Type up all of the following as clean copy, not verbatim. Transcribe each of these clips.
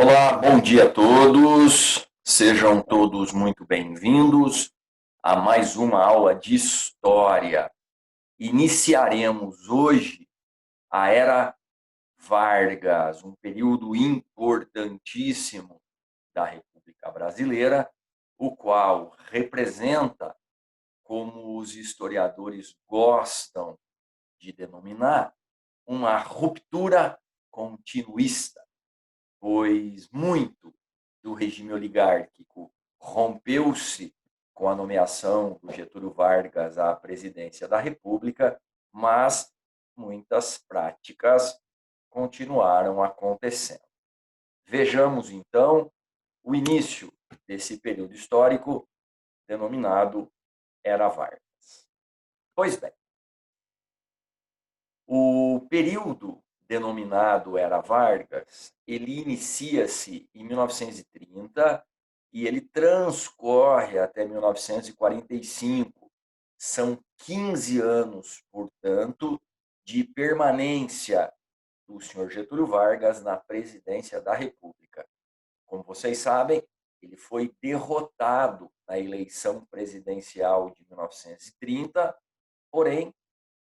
Olá, bom dia a todos. Sejam todos muito bem-vindos a mais uma aula de História. Iniciaremos hoje a Era Vargas, um período importantíssimo da República Brasileira, o qual representa, como os historiadores gostam de denominar, uma ruptura continuista, pois muito do regime oligárquico rompeu-se com a nomeação do Getúlio Vargas à presidência da República, mas muitas práticas continuaram acontecendo. Vejamos, então, o início desse período histórico denominado Era Vargas. Pois bem, o período denominado Era Vargas, ele inicia-se em 1930 e ele transcorre até 1945. São 15 anos, portanto, de permanência do senhor Getúlio Vargas na presidência da República. Como vocês sabem, ele foi derrotado na eleição presidencial de 1930, porém,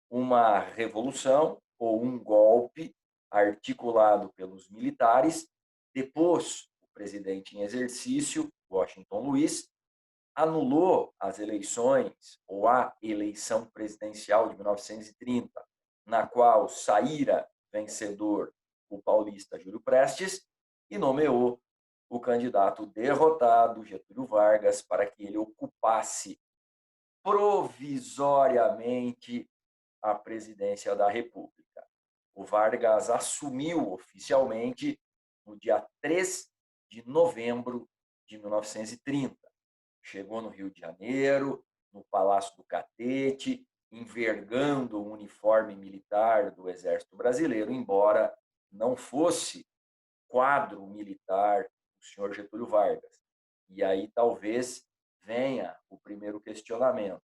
uma revolução ou um golpe articulado pelos militares depôs o presidente em exercício, Washington Luiz, anulou as eleições ou a eleição presidencial de 1930, na qual saíra vencedor o paulista Júlio Prestes, e nomeou o candidato derrotado, Getúlio Vargas, para que ele ocupasse provisoriamente a presidência da República. O Vargas assumiu oficialmente no dia 3 de novembro de 1930. Chegou no Rio de Janeiro, no Palácio do Catete, envergando o uniforme militar do Exército Brasileiro, embora não fosse quadro militar do senhor Getúlio Vargas. E aí talvez venha o primeiro questionamento.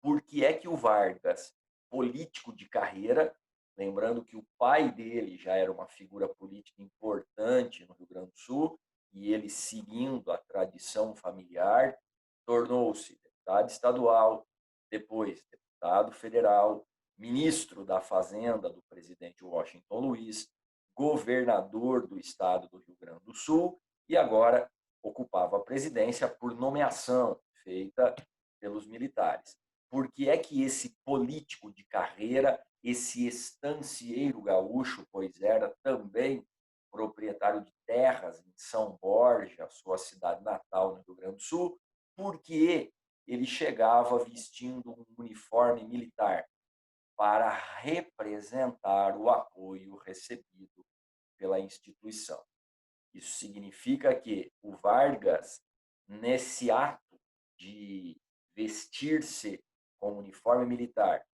Por que é que o Vargas, político de carreira, lembrando que o pai dele já era uma figura política importante no Rio Grande do Sul, e ele, seguindo a tradição familiar, tornou-se deputado estadual, depois deputado federal, ministro da Fazenda do presidente Washington Luiz, governador do estado do Rio Grande do Sul e agora ocupava a presidência por nomeação feita pelos militares. Por que é que esse político de carreira, esse estancieiro gaúcho, pois era também proprietário de terras em São Borja, sua cidade natal no Rio Grande do Sul, porque ele chegava vestindo um uniforme militar para representar o apoio recebido pela instituição. Isso significa que o Vargas, nesse ato de vestir-se com uniforme militar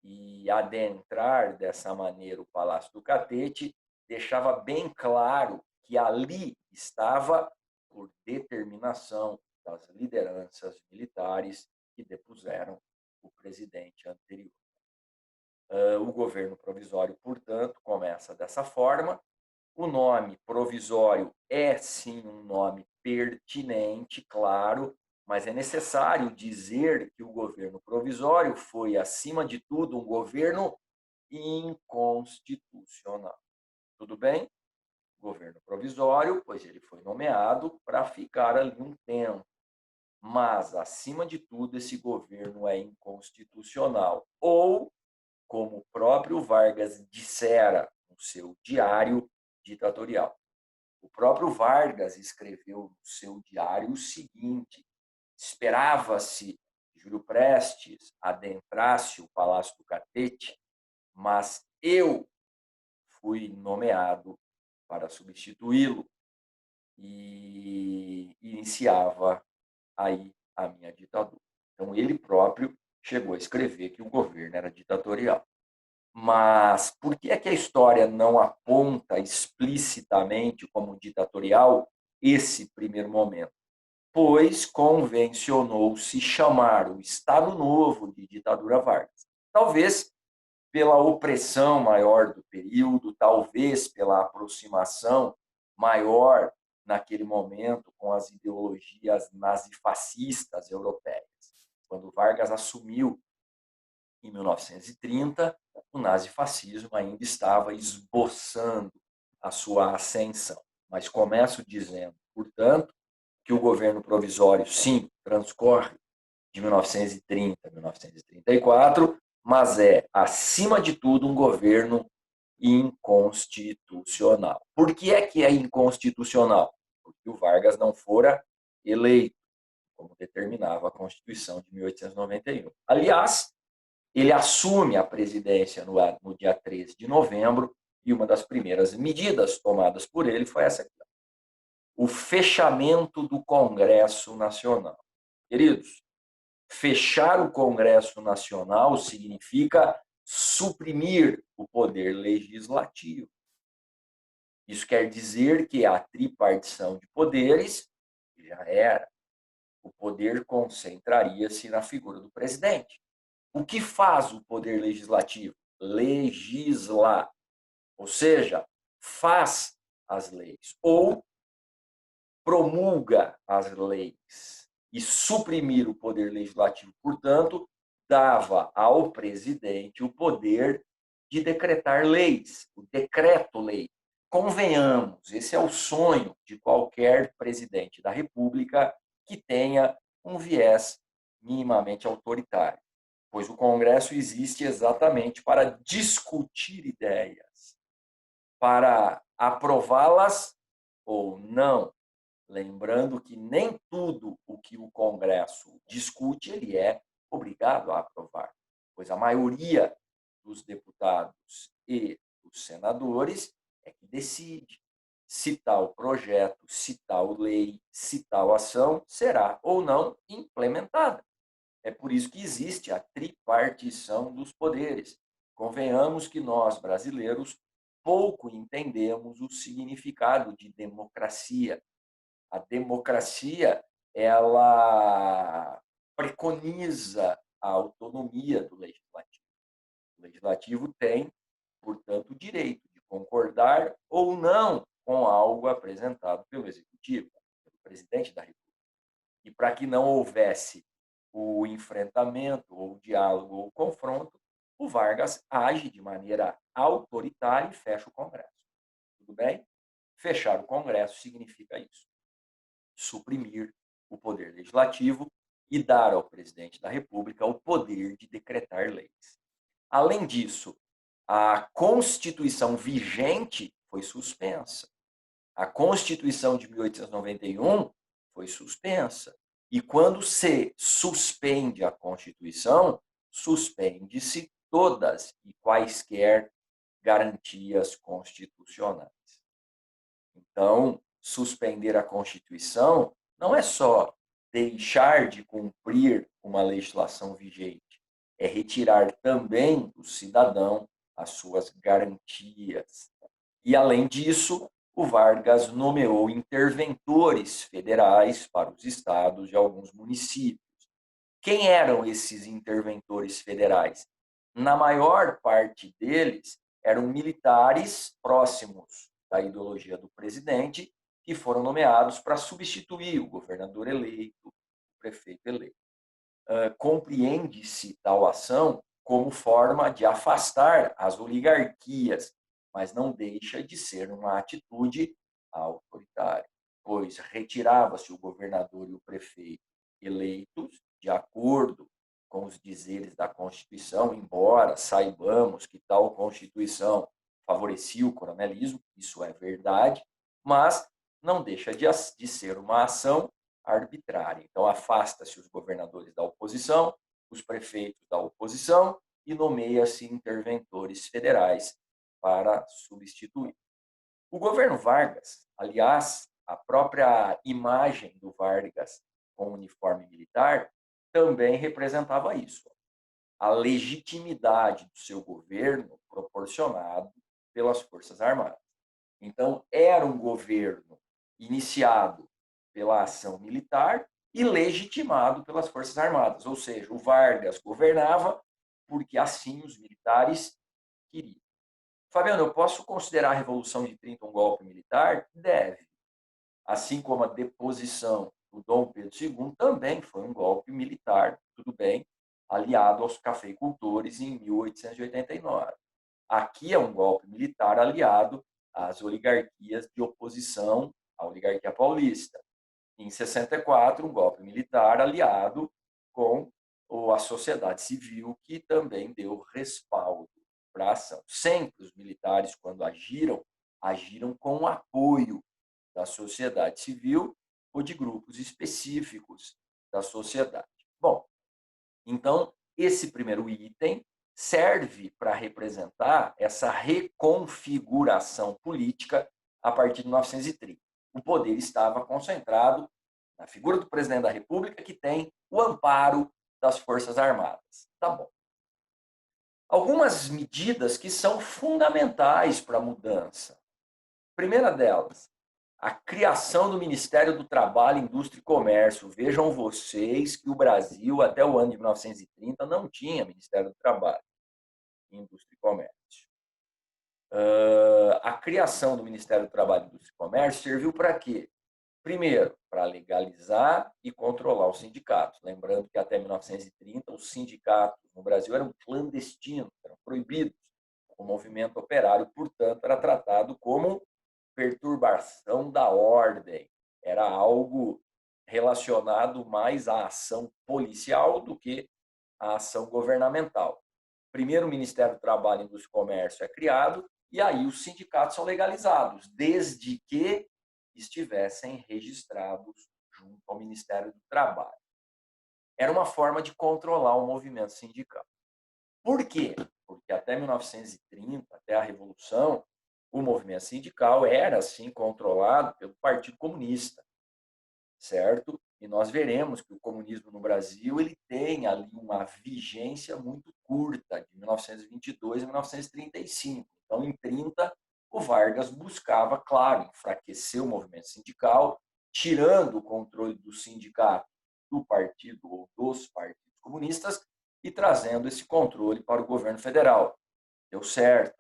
e adentrar dessa maneira o Palácio do Catete, deixava bem claro que ali estava por determinação das lideranças militares que depuseram o presidente anterior. O governo provisório, portanto, começa dessa forma. O nome provisório é sim um nome pertinente, claro, mas é necessário dizer que o governo provisório foi, acima de tudo, um governo inconstitucional. Tudo bem? Governo provisório, pois ele foi nomeado para ficar ali um tempo. Mas, acima de tudo, esse governo é inconstitucional. Ou, como o próprio Vargas dissera no seu diário ditatorial. O próprio Vargas escreveu no seu diário o seguinte: esperava-se que Júlio Prestes adentrasse o Palácio do Catete, mas eu fui nomeado para substituí-lo e iniciava aí a minha ditadura. Então, ele próprio chegou a escrever que o governo era ditatorial. Mas por que é que a história não aponta explicitamente como ditatorial esse primeiro momento? Pois convencionou-se chamar o Estado Novo de ditadura Vargas. Talvez pela opressão maior do período, talvez pela aproximação maior naquele momento com as ideologias nazifascistas europeias. Quando Vargas assumiu em 1930, o nazifascismo ainda estava esboçando a sua ascensão. Mas começo dizendo, portanto, que o governo provisório, sim, transcorre de 1930 a 1934, mas é, acima de tudo, um governo inconstitucional. Por que é inconstitucional? Porque o Vargas não fora eleito, como determinava a Constituição de 1891. Aliás, ele assume a presidência no dia 13 de novembro e uma das primeiras medidas tomadas por ele foi essa aqui: o fechamento do Congresso Nacional. Queridos, fechar o Congresso Nacional significa suprimir o poder legislativo. Isso quer dizer que a tripartição de poderes já era. O poder concentraria-se na figura do presidente. O que faz o poder legislativo? Legislar, ou seja, faz as leis ou promulga as leis. E suprimir o poder legislativo, portanto, dava ao presidente o poder de decretar leis, o decreto-lei. Convenhamos, esse é o sonho de qualquer presidente da República que tenha um viés minimamente autoritário, pois o Congresso existe exatamente para discutir ideias, para aprová-las ou não. Lembrando que nem tudo o que o Congresso discute ele é obrigado a aprovar, pois a maioria dos deputados e dos senadores é que decide se tal projeto, se tal lei, se tal ação será ou não implementada. É por isso que existe a tripartição dos poderes. Convenhamos que nós, brasileiros, pouco entendemos o significado de democracia. A democracia, ela preconiza a autonomia do legislativo. O legislativo tem, portanto, o direito de concordar ou não com algo apresentado pelo executivo, pelo presidente da República. E para que não houvesse o enfrentamento, ou o diálogo, ou o confronto, o Vargas age de maneira autoritária e fecha o Congresso. Tudo bem? Fechar o Congresso significa isso: suprimir o poder legislativo e dar ao presidente da República o poder de decretar leis. Além disso, a Constituição vigente foi suspensa. A Constituição de 1891 foi suspensa. E quando se suspende a Constituição, suspende-se todas e quaisquer garantias constitucionais. Então, suspender a Constituição não é só deixar de cumprir uma legislação vigente, é retirar também do cidadão as suas garantias. E, além disso, o Vargas nomeou interventores federais para os estados e alguns municípios. Quem eram esses interventores federais? Na maior parte deles, eram militares próximos da ideologia do presidente, que foram nomeados para substituir o governador eleito, o prefeito eleito. Compreende-se tal ação como forma de afastar as oligarquias, mas não deixa de ser uma atitude autoritária, pois retirava-se o governador e o prefeito eleitos de acordo com os dizeres da Constituição, embora saibamos que tal Constituição favorecia o coronelismo, isso é verdade, mas não deixa de ser uma ação arbitrária. Então, afasta-se os governadores da oposição, os prefeitos da oposição e nomeia-se interventores federais para substituir. O governo Vargas, aliás, a própria imagem do Vargas com uniforme militar também representava isso: a legitimidade do seu governo proporcionado pelas Forças Armadas. Então, era um governo iniciado pela ação militar e legitimado pelas Forças Armadas, ou seja, o Vargas governava porque assim os militares queriam. Fabiano, eu posso considerar a Revolução de 30 um golpe militar? Deve. assim como a deposição do Dom Pedro II, também foi um golpe militar, tudo bem, aliado aos cafeicultores em 1889. Aqui é um golpe militar aliado às oligarquias de oposição à oligarquia paulista. Em 64, um golpe militar aliado com a sociedade civil, que também deu respaldo para a ação. Sempre os militares, quando agiram, agiram com o apoio da sociedade civil ou de grupos específicos da sociedade. Bom, então, esse primeiro item serve para representar essa reconfiguração política a partir de 1930. O poder estava concentrado na figura do presidente da República, que tem o amparo das Forças Armadas. Tá bom. Algumas medidas que são fundamentais para a mudança. Primeira delas, a criação do Ministério do Trabalho, Indústria e Comércio. Vejam vocês que o Brasil, até o ano de 1930, não tinha Ministério do Trabalho, Indústria e Comércio. A criação do Ministério do Trabalho, Indústria e Comércio serviu para quê? Primeiro, para legalizar e controlar os sindicatos. Lembrando que até 1930, os sindicatos no Brasil eram clandestinos, eram proibidos. O movimento operário, portanto, era tratado como perturbação da ordem. Era algo relacionado mais à ação policial do que à ação governamental. Primeiro, o Ministério do Trabalho, Indústria e Comércio é criado, e aí os sindicatos são legalizados, desde que estivessem registrados junto ao Ministério do Trabalho. Era uma forma de controlar o movimento sindical. Por quê? Porque até 1930, até a Revolução, o movimento sindical era, assim, controlado pelo Partido Comunista, certo? E nós veremos que o comunismo no Brasil ele tem ali uma vigência muito curta, de 1922 a 1935. Então, em 30, o Vargas buscava, claro, enfraquecer o movimento sindical, tirando o controle do sindicato do partido ou dos partidos comunistas e trazendo esse controle para o governo federal. Deu certo.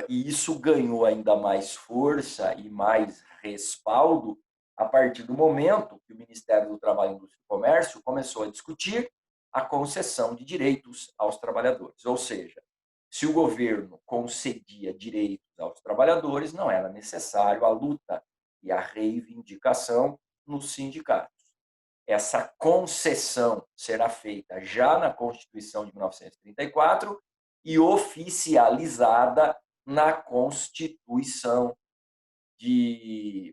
E isso ganhou ainda mais força e mais respaldo a partir do momento que o Ministério do Trabalho, Indústria e Comércio começou a discutir a concessão de direitos aos trabalhadores. Ou seja, se o governo concedia direitos aos trabalhadores, não era necessário a luta e a reivindicação nos sindicatos. Essa concessão será feita já na Constituição de 1934 e oficializada na Constituição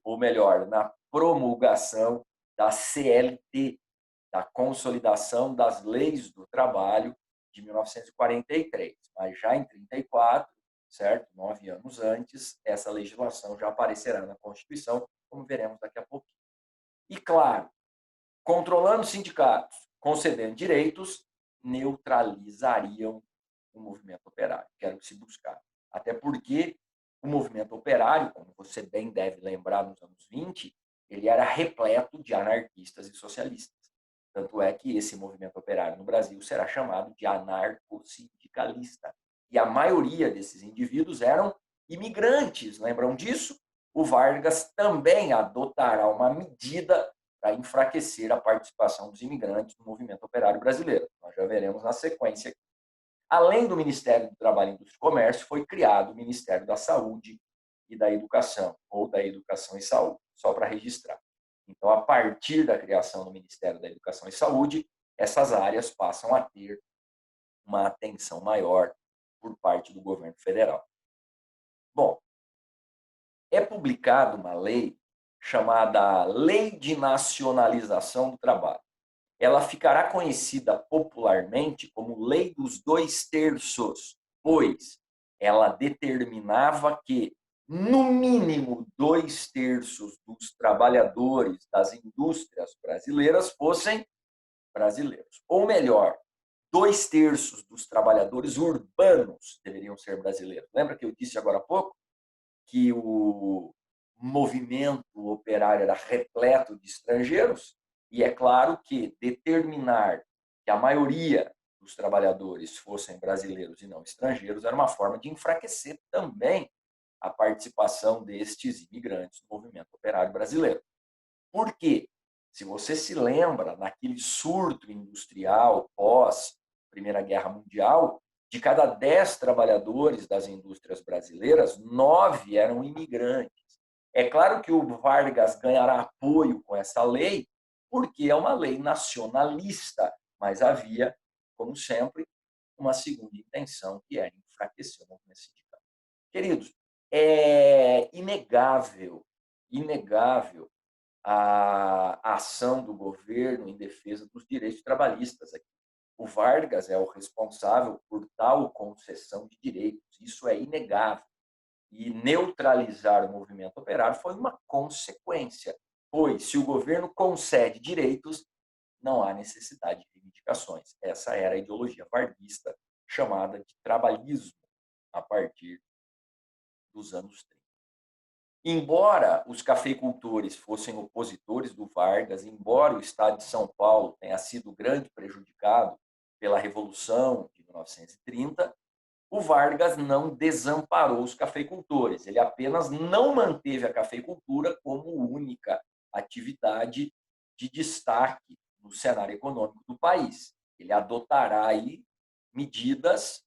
ou melhor, na promulgação da CLT, da Consolidação das Leis do Trabalho de 1943. Mas já em 34, certo? 9 anos antes, essa legislação já aparecerá na Constituição, como veremos daqui a pouquinho. E claro, controlando os sindicatos, concedendo direitos, neutralizariam o movimento operário, que era o que se buscava. Até porque o movimento operário, como você bem deve lembrar, nos anos 20, ele era repleto de anarquistas e socialistas. Tanto é que esse movimento operário no Brasil será chamado de anarcossindicalista. E a maioria desses indivíduos eram imigrantes, lembram disso? O Vargas também adotará uma medida para enfraquecer a participação dos imigrantes no movimento operário brasileiro. Nós já veremos na sequência aqui. Além do Ministério do Trabalho, Indústria e Comércio, foi criado o Ministério da Saúde e da Educação, ou da Educação e Saúde, só para registrar. Então, a partir da criação do Ministério da Educação e Saúde, essas áreas passam a ter uma atenção maior por parte do governo federal. Bom, é publicada uma lei chamada Lei de Nacionalização do Trabalho. Ela ficará conhecida popularmente como Lei dos 2/3, pois ela determinava que, no mínimo, 2/3 dos trabalhadores das indústrias brasileiras fossem brasileiros. Ou melhor, 2/3 dos trabalhadores urbanos deveriam ser brasileiros. Lembra que eu disse agora há pouco que o movimento operário era repleto de estrangeiros? E é claro que determinar que a maioria dos trabalhadores fossem brasileiros e não estrangeiros era uma forma de enfraquecer também a participação destes imigrantes no movimento operário brasileiro. Por quê? Se você se lembra, naquele surto industrial pós Primeira Guerra Mundial, de cada 10 trabalhadores das indústrias brasileiras, 9 eram imigrantes. É claro que o Vargas ganhará apoio com essa lei, porque é uma lei nacionalista, mas havia, como sempre, uma segunda intenção, que era enfraquecer o movimento sindical. Queridos, é inegável a ação do governo em defesa dos direitos trabalhistas aqui. O Vargas é o responsável por tal concessão de direitos, isso é inegável. E neutralizar o movimento operário foi uma consequência, pois se o governo concede direitos, não há necessidade de reivindicações. Essa era a ideologia varguista, chamada de trabalhismo, a partir dos anos 30. Embora os cafeicultores fossem opositores do Vargas, embora o estado de São Paulo tenha sido grande prejudicado pela Revolução de 1930, o Vargas não desamparou os cafeicultores, ele apenas não manteve a cafeicultura como única atividade de destaque no cenário econômico do país. Ele adotará aí medidas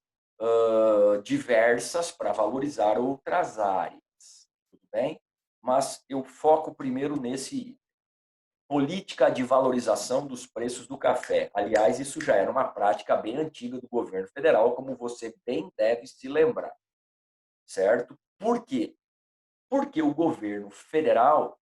diversas para valorizar outras áreas, tudo bem? Mas eu foco primeiro nesse política de valorização dos preços do café. Aliás, isso já era uma prática bem antiga do governo federal, como você bem deve se lembrar, certo? Por quê? Porque o governo federal,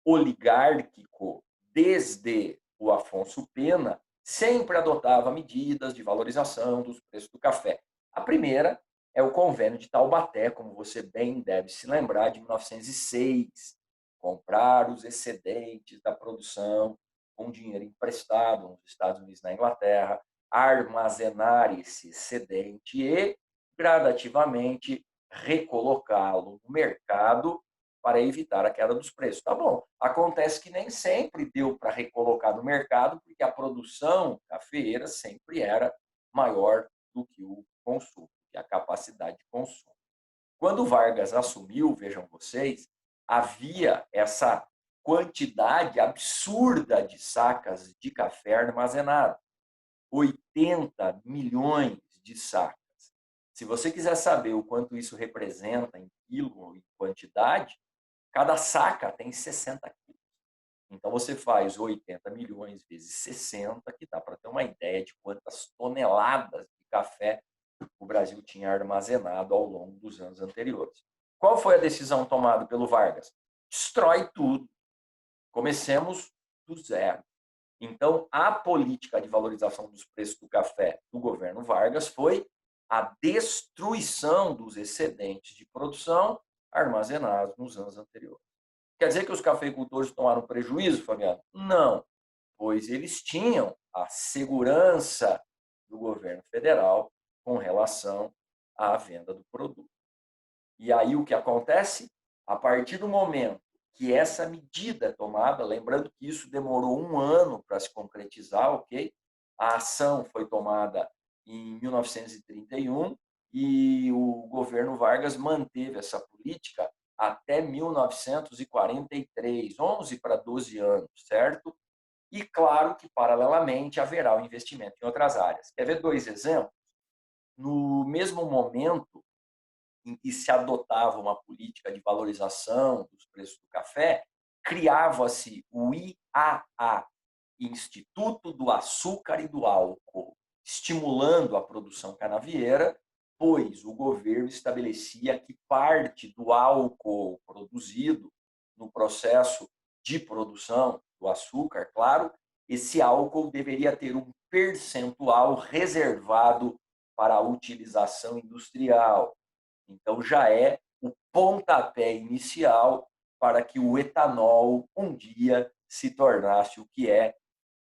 oligárquico, desde o Afonso Pena, sempre adotava medidas de valorização dos preços do café. A primeira é o Convênio de Taubaté, como você bem deve se lembrar, de 1906, comprar os excedentes da produção com dinheiro emprestado nos Estados Unidos e na Inglaterra, armazenar esse excedente e, gradativamente, recolocá-lo no mercado para evitar a queda dos preços. Tá bom, acontece que nem sempre deu para recolocar no mercado, porque a produção cafeeira sempre era maior do que o consumo, que a capacidade de consumo. Quando Vargas assumiu, vejam vocês, havia essa quantidade absurda de sacas de café armazenado, 80 milhões de sacas. Se você quiser saber o quanto isso representa em quilo, em quantidade, cada saca tem 60 quilos. Então, você faz 80 milhões vezes 60, que dá para ter uma ideia de quantas toneladas de café o Brasil tinha armazenado ao longo dos anos anteriores. Qual foi a decisão tomada pelo Vargas? Destrói tudo. Comecemos do zero. Então, a política de valorização dos preços do café do governo Vargas foi a destruição dos excedentes de produção armazenados nos anos anteriores. Quer dizer que os cafeicultores tomaram prejuízo, Fabiano? Não, pois eles tinham a segurança do governo federal com relação à venda do produto. E aí o que acontece? A partir do momento que essa medida é tomada, lembrando que isso demorou 1 ano para se concretizar, ok? A ação foi tomada em 1931 e o governo Vargas manteve essa política até 1943, 11 para 12 anos, certo? E claro que, paralelamente, haverá o investimento em outras áreas. Quer ver 2 exemplos? No mesmo momento em que se adotava uma política de valorização dos preços do café, criava-se o IAA, Instituto do Açúcar e do Álcool, estimulando a produção canavieira, pois o governo estabelecia que parte do álcool produzido no processo de produção do açúcar, claro, esse álcool deveria ter um percentual reservado para a utilização industrial. Então, já é o pontapé inicial para que o etanol um dia se tornasse o que é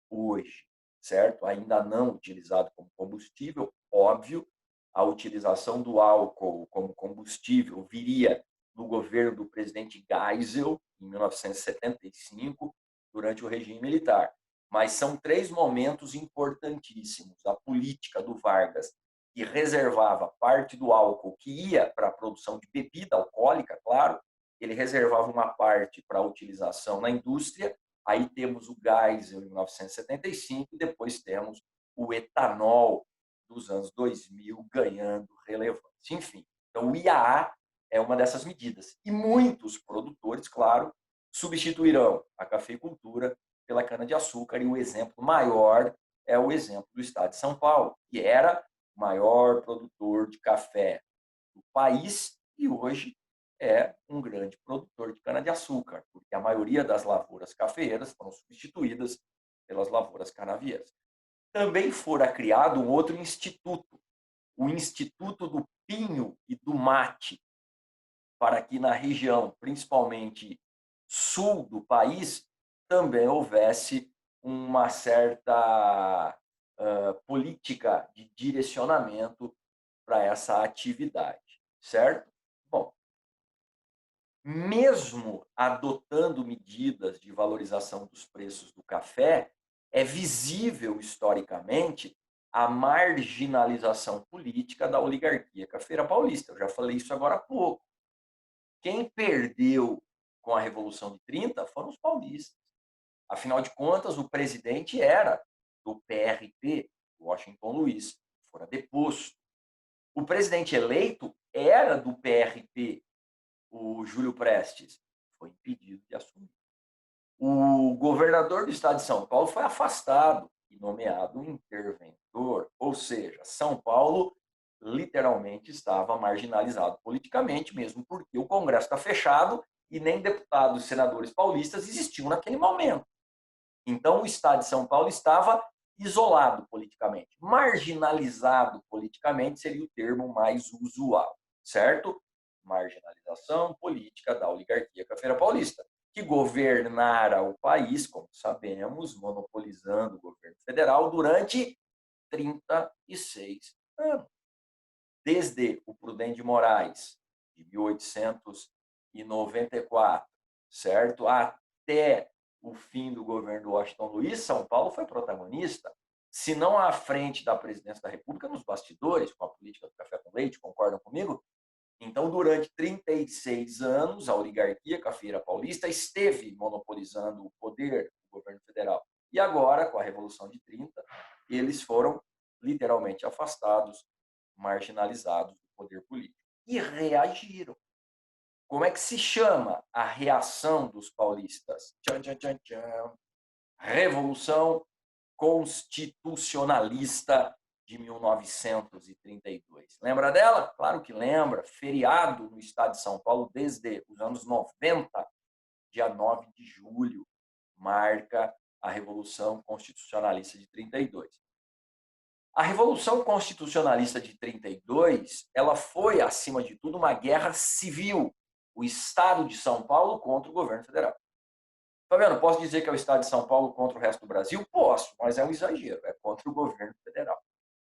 hoje, certo? Ainda não utilizado como combustível, óbvio, a utilização do álcool como combustível viria no governo do presidente Geisel, em 1975, durante o regime militar. Mas são 3 momentos importantíssimos. A política do Vargas que reservava parte do álcool que ia para a produção de bebida alcoólica, claro, ele reservava uma parte para utilização na indústria. Aí temos o gás em 1975 e depois temos o etanol dos anos 2000 ganhando relevância. Enfim, então o IAA é uma dessas medidas. E muitos produtores, claro, substituirão a cafeicultura pela cana-de-açúcar, e o exemplo maior é o exemplo do estado de São Paulo, que era o maior produtor de café do país e hoje é um grande produtor de cana-de-açúcar, porque a maioria das lavouras cafeeiras foram substituídas pelas lavouras canavieiras. Também fora criado um outro instituto, o Instituto do Pinho e do Mate, para que na região, principalmente sul do país, também houvesse uma certa política de direcionamento para essa atividade, certo? Bom, mesmo adotando medidas de valorização dos preços do café, é visível historicamente a marginalização política da oligarquia cafeira paulista. Eu já falei isso agora há pouco. Quem perdeu com a Revolução de 30 foram os paulistas. Afinal de contas, o presidente era do PRP, Washington Luiz, fora deposto. O presidente eleito era do PRP, o Júlio Prestes, foi impedido de assumir. O governador do estado de São Paulo foi afastado e nomeado um interventor, ou seja, São Paulo literalmente estava marginalizado politicamente, mesmo porque o Congresso está fechado e nem deputados e senadores paulistas existiam naquele momento. Então, o estado de São Paulo estava isolado politicamente. Marginalizado politicamente seria o termo mais usual, certo? Marginalização política da oligarquia cafeira paulista, que governara o país, como sabemos, monopolizando o governo federal durante 36 anos. Desde o Prudente de Moraes, de 1894, certo? Até o fim do governo do Washington Luiz, São Paulo foi protagonista, se não à frente da presidência da República, nos bastidores, com a política do café com leite, concordam comigo? Então, durante 36 anos, a oligarquia cafeira paulista esteve monopolizando o poder do governo federal. E agora, com a Revolução de 30, eles foram literalmente afastados, marginalizados do poder político. E reagiram. Como é que se chama a reação dos paulistas? Tchan, tchan, tchan, tchan. Revolução Constitucionalista de 1932. Lembra dela? Claro que lembra. Feriado no estado de São Paulo desde os anos 90, dia 9 de julho, marca a Revolução Constitucionalista de 32. A Revolução Constitucionalista de 32, ela foi, acima de tudo, uma guerra civil. O Estado de São Paulo contra o governo federal. Tá vendo? Posso dizer que é o Estado de São Paulo contra o resto do Brasil? Posso, mas é um exagero. É contra o governo federal.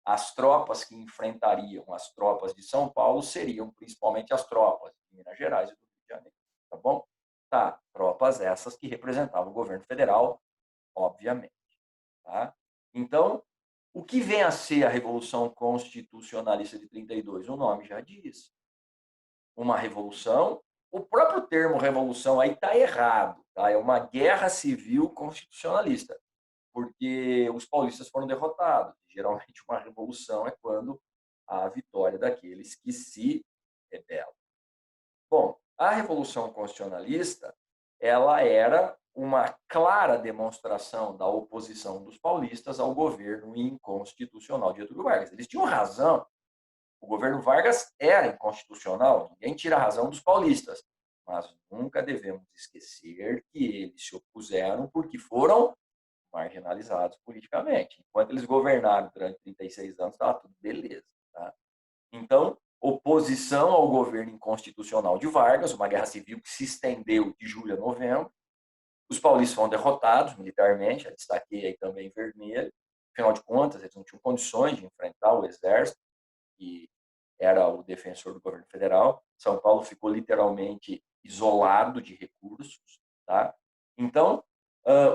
As tropas que enfrentariam as tropas de São Paulo seriam principalmente as tropas de Minas Gerais e do Rio de Janeiro. Tá bom? Tá. Tropas essas que representavam o governo federal, obviamente. Tá? Então, o que vem a ser a Revolução Constitucionalista de 32? O nome já diz. Uma revolução. O próprio termo revolução aí está errado. Tá? É uma guerra civil constitucionalista, porque os paulistas foram derrotados. Geralmente, uma revolução é quando há a vitória daqueles que se rebelam. Bom, a Revolução Constitucionalista ela era uma clara demonstração da oposição dos paulistas ao governo inconstitucional de Getúlio Vargas. Eles tinham razão. O governo Vargas era inconstitucional, ninguém tira a razão dos paulistas, mas nunca devemos esquecer que eles se opuseram porque foram marginalizados politicamente. Enquanto eles governaram durante 36 anos, estava tudo beleza. Tá? Então, oposição ao governo inconstitucional de Vargas, uma guerra civil que se estendeu de julho a novembro. Os paulistas foram derrotados militarmente, já destaquei aí também vermelho. Afinal de contas, eles não tinham condições de enfrentar o exército, que era o defensor do governo federal. São Paulo ficou literalmente isolado de recursos. Tá? Então,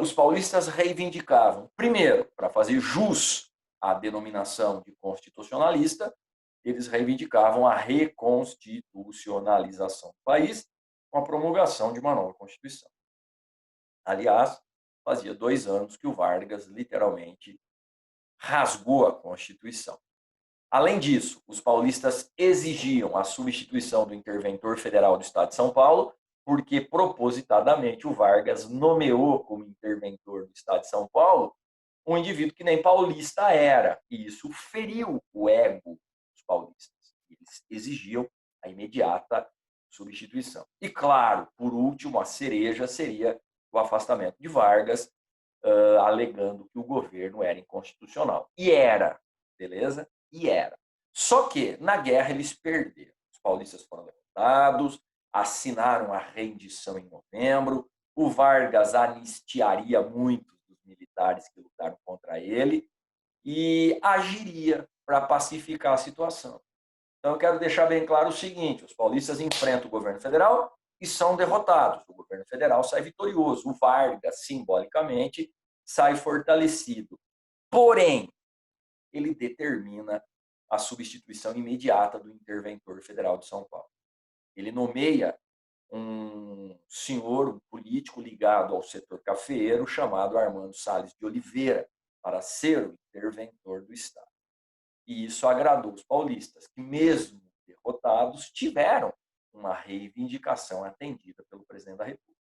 os paulistas reivindicavam, primeiro, para fazer jus a denominação de constitucionalista, eles reivindicavam a reconstitucionalização do país com a promulgação de uma nova Constituição. Aliás, fazia 2 anos que o Vargas literalmente rasgou a Constituição. Além disso, os paulistas exigiam a substituição do interventor federal do Estado de São Paulo, porque propositadamente o Vargas nomeou como interventor do Estado de São Paulo um indivíduo que nem paulista era, e isso feriu o ego dos paulistas. Eles exigiam a imediata substituição. E claro, por último, a cereja seria o afastamento de Vargas, alegando que o governo era inconstitucional. E era, beleza? E era. Só que, na guerra, eles perderam. Os paulistas foram derrotados, assinaram a rendição em novembro, o Vargas anistiaria muitos dos militares que lutaram contra ele e agiria para pacificar a situação. Então, eu quero deixar bem claro o seguinte: os paulistas enfrentam o governo federal e são derrotados. O governo federal sai vitorioso. O Vargas, simbolicamente, sai fortalecido. Porém, ele determina a substituição imediata do interventor federal de São Paulo. Ele nomeia um senhor, um político ligado ao setor cafeeiro, chamado Armando Salles de Oliveira, para ser o interventor do Estado. E isso agradou os paulistas, que mesmo derrotados, tiveram uma reivindicação atendida pelo presidente da República.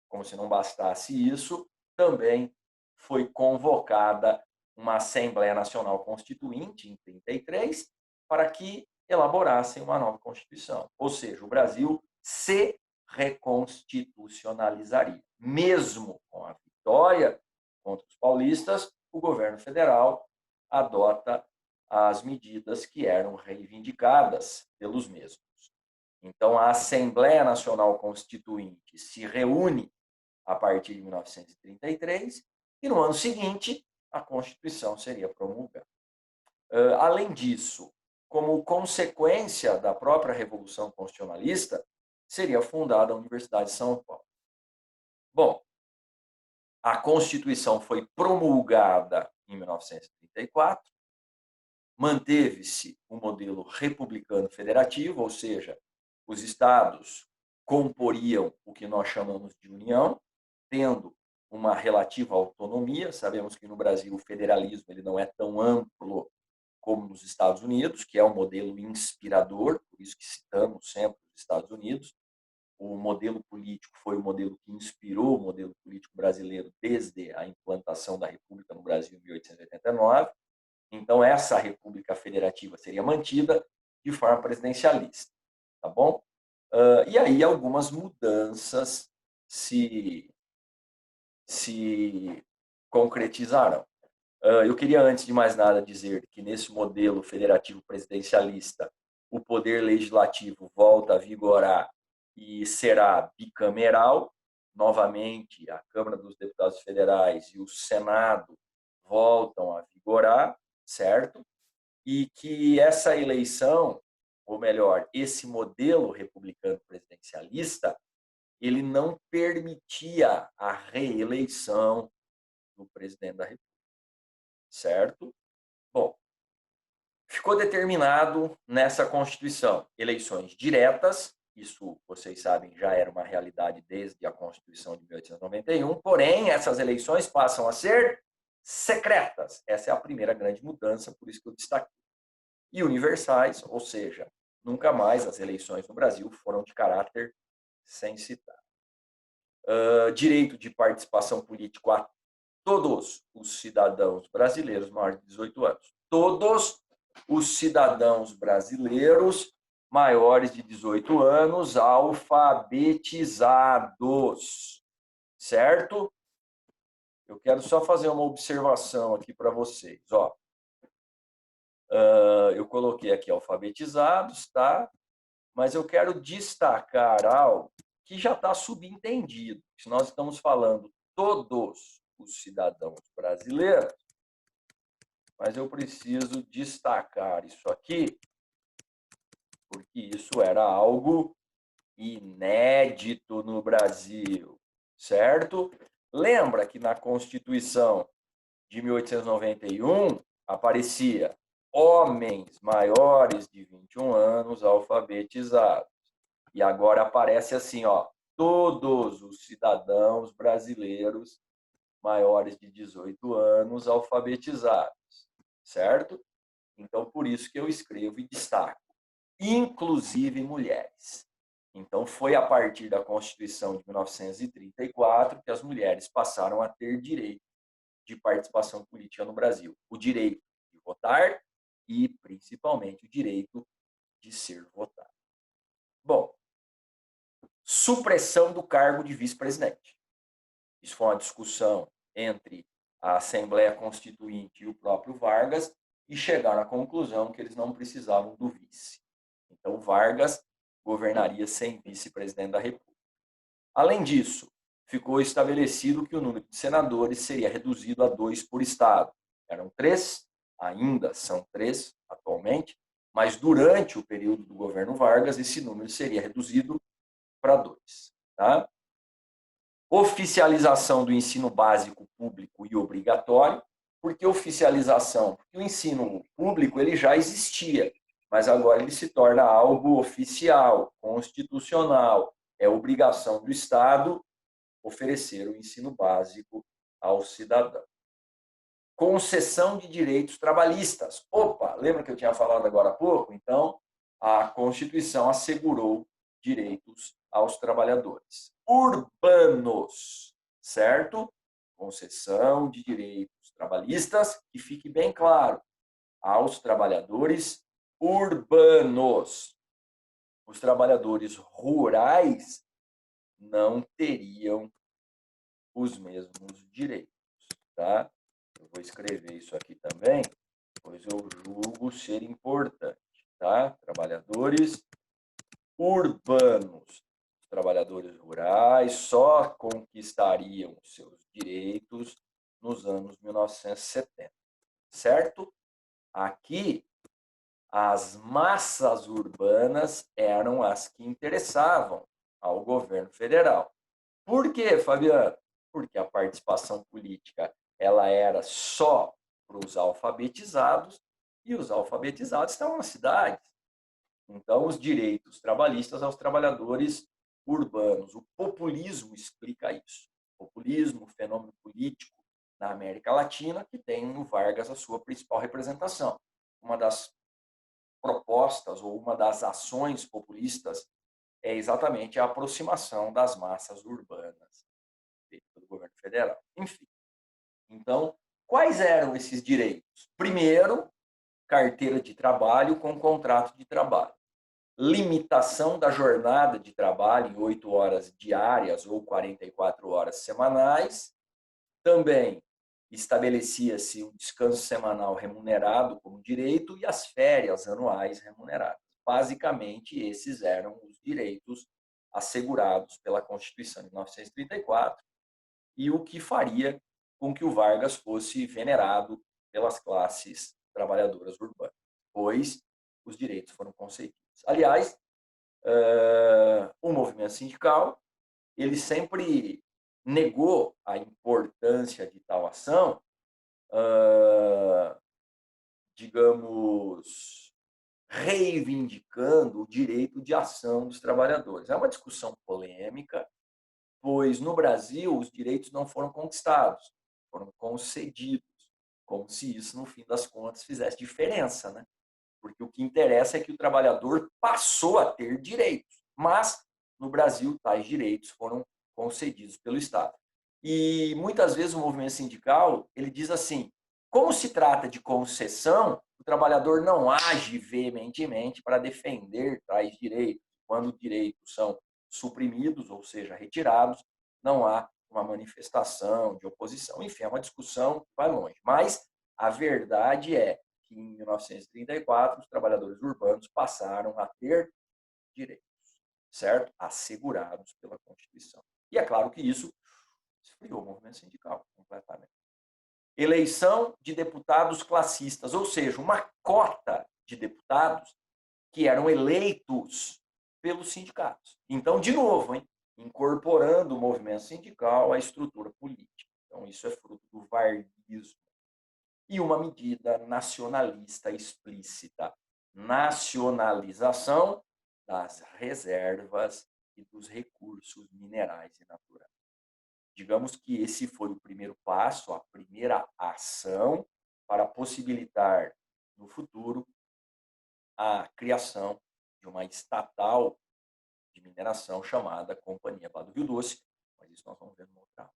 Como se não bastasse isso, também foi convocada uma Assembleia Nacional Constituinte, em 33, para que elaborassem uma nova Constituição. Ou seja, o Brasil se reconstitucionalizaria. Mesmo com a vitória contra os paulistas, o governo federal adota as medidas que eram reivindicadas pelos mesmos. Então, a Assembleia Nacional Constituinte se reúne a partir de 1933 e, no ano seguinte, a Constituição seria promulgada. Além disso, como consequência da própria Revolução Constitucionalista, seria fundada a Universidade de São Paulo. Bom, a Constituição foi promulgada em 1934, manteve-se o modelo republicano federativo, ou seja, os estados comporiam o que nós chamamos de União, tendo uma relativa autonomia. Sabemos que no Brasil o federalismo ele não é tão amplo como nos Estados Unidos, que é um modelo inspirador, por isso que citamos sempre os Estados Unidos. O modelo político foi o modelo que inspirou o modelo político brasileiro desde a implantação da República no Brasil em 1889. Então, essa República Federativa seria mantida de forma presidencialista, tá bom? E aí algumas mudanças se concretizarão. Eu queria, antes de mais nada, dizer que nesse modelo federativo presidencialista, o poder legislativo volta a vigorar e será bicameral. Novamente, a Câmara dos Deputados Federais e o Senado voltam a vigorar, certo? E que essa eleição, ou melhor, esse modelo republicano presidencialista, ele não permitia a reeleição do presidente da República, certo? Bom, ficou determinado nessa Constituição eleições diretas, isso vocês sabem já era uma realidade desde a Constituição de 1891, porém essas eleições passam a ser secretas. Essa é a primeira grande mudança, por isso que eu destaquei. E universais, ou seja, nunca mais as eleições no Brasil foram de caráter censitário. Direito de participação política a todos os cidadãos brasileiros maiores de 18 anos. Todos os cidadãos brasileiros maiores de 18 anos alfabetizados, certo? Eu quero só fazer uma observação aqui para vocês. Ó, eu coloquei aqui alfabetizados, tá? Mas eu quero destacar algo que já está subentendido. Se nós estamos falando todos os cidadãos brasileiros, mas eu preciso destacar isso aqui, porque isso era algo inédito no Brasil, certo? Lembra que na Constituição de 1891, aparecia homens maiores de 21 anos alfabetizados. E agora aparece assim, ó, todos os cidadãos brasileiros maiores de 18 anos alfabetizados, certo? Então, por isso que eu escrevo e destaco, inclusive mulheres. Então, foi a partir da Constituição de 1934 que as mulheres passaram a ter direito de participação política no Brasil. O direito de votar e, principalmente, o direito de ser votado. Bom, supressão do cargo de vice-presidente. Isso foi uma discussão entre a Assembleia Constituinte e o próprio Vargas e chegaram à conclusão que eles não precisavam do vice. Então, Vargas governaria sem vice-presidente da República. Além disso, ficou estabelecido que o número de senadores seria reduzido a 2 por estado. Eram 3, ainda são 3 atualmente, mas durante o período do governo Vargas, esse número seria reduzido para 2. Tá? Oficialização do ensino básico público e obrigatório. Por que oficialização? Porque o ensino público ele já existia, mas agora ele se torna algo oficial, constitucional. É obrigação do Estado oferecer o ensino básico ao cidadão. Concessão de direitos trabalhistas. Opa, lembra que eu tinha falado agora há pouco? Então, a Constituição assegurou direitos aos trabalhadores urbanos, certo? Concessão de direitos trabalhistas, que fique bem claro, aos trabalhadores urbanos. Os trabalhadores rurais não teriam os mesmos direitos, tá? Eu vou escrever isso aqui também, pois eu julgo ser importante, tá? Trabalhadores urbanos. Os trabalhadores rurais só conquistariam seus direitos nos anos 1970, certo? Aqui, as massas urbanas eram as que interessavam ao governo federal. Por quê, Fabiano? Porque a participação política ela era só para os alfabetizados e os alfabetizados estavam nas cidades. Então, os direitos trabalhistas aos trabalhadores urbanos. O populismo explica isso. O populismo, fenômeno político na América Latina, que tem no Vargas a sua principal representação. Uma das propostas ou uma das ações populistas é exatamente a aproximação das massas urbanas do governo federal. Enfim, então, quais eram esses direitos? Primeiro, carteira de trabalho com contrato de trabalho. Limitação da jornada de trabalho em 8 horas diárias ou 44 horas semanais. Também estabelecia-se o descanso semanal remunerado como direito e as férias anuais remuneradas. Basicamente, esses eram os direitos assegurados pela Constituição de 1934 e o que faria com que o Vargas fosse venerado pelas classes trabalhadoras urbanas, pois os direitos foram concedidos. Aliás, o movimento sindical ele sempre negou a importância de tal ação, digamos, reivindicando o direito de ação dos trabalhadores. É uma discussão polêmica, pois no Brasil os direitos não foram conquistados, foram concedidos, como se isso, no fim das contas, fizesse diferença, né? Porque o que interessa é que o trabalhador passou a ter direitos, mas no Brasil tais direitos foram concedidos pelo Estado. E muitas vezes o movimento sindical ele diz assim: como se trata de concessão, o trabalhador não age veementemente para defender tais direitos. Quando direitos são suprimidos, ou seja, retirados, não há uma manifestação de oposição. Enfim, é uma discussão que vai longe. Mas a verdade é que em 1934 os trabalhadores urbanos passaram a ter direitos, certo? Assegurados pela Constituição. E é claro que isso esfriou o movimento sindical completamente. Eleição de deputados classistas, ou seja, uma cota de deputados que eram eleitos pelos sindicatos. Então, de novo, incorporando o movimento sindical à estrutura política. Então, isso é fruto do varguismo. e uma medida nacionalista explícita, nacionalização das reservas e dos recursos minerais e naturais. Digamos que esse foi o primeiro passo, a primeira ação para possibilitar, no futuro, a criação de uma estatal de mineração chamada Companhia Bado Rio Doce, mas isso nós vamos ver numa outra aula.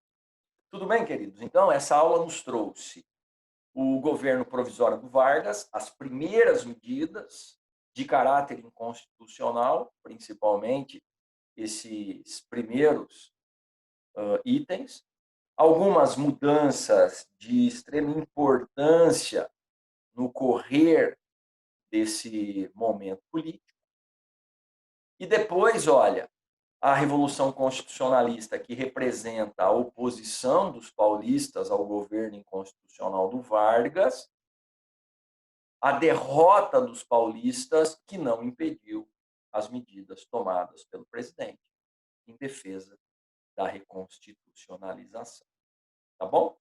Tudo bem, queridos? Então, essa aula nos trouxe o governo provisório do Vargas, as primeiras medidas de caráter inconstitucional, principalmente esses primeiros itens, algumas mudanças de extrema importância no correr desse momento político. E depois, olha, a Revolução Constitucionalista, que representa a oposição dos paulistas ao governo inconstitucional do Vargas, a derrota dos paulistas, que não impediu as medidas tomadas pelo presidente em defesa da reconstitucionalização. Tá bom?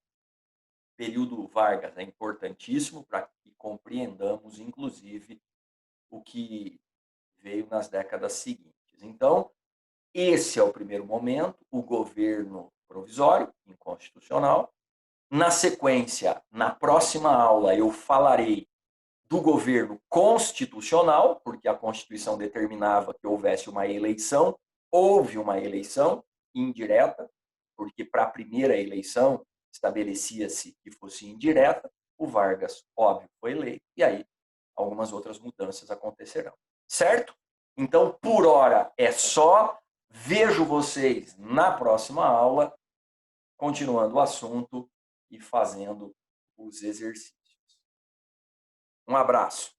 Período Vargas é importantíssimo para que compreendamos, inclusive, o que veio nas décadas seguintes. Então, esse é o primeiro momento, o governo provisório, inconstitucional. Na sequência, na próxima aula, eu falarei do governo constitucional, porque a Constituição determinava que houvesse uma eleição, houve uma eleição indireta, porque para a primeira eleição estabelecia-se que fosse indireta, o Vargas, óbvio, foi eleito, e aí algumas outras mudanças acontecerão. Certo? Então, por hora é só. Vejo vocês na próxima aula, continuando o assunto e fazendo os exercícios. Um abraço.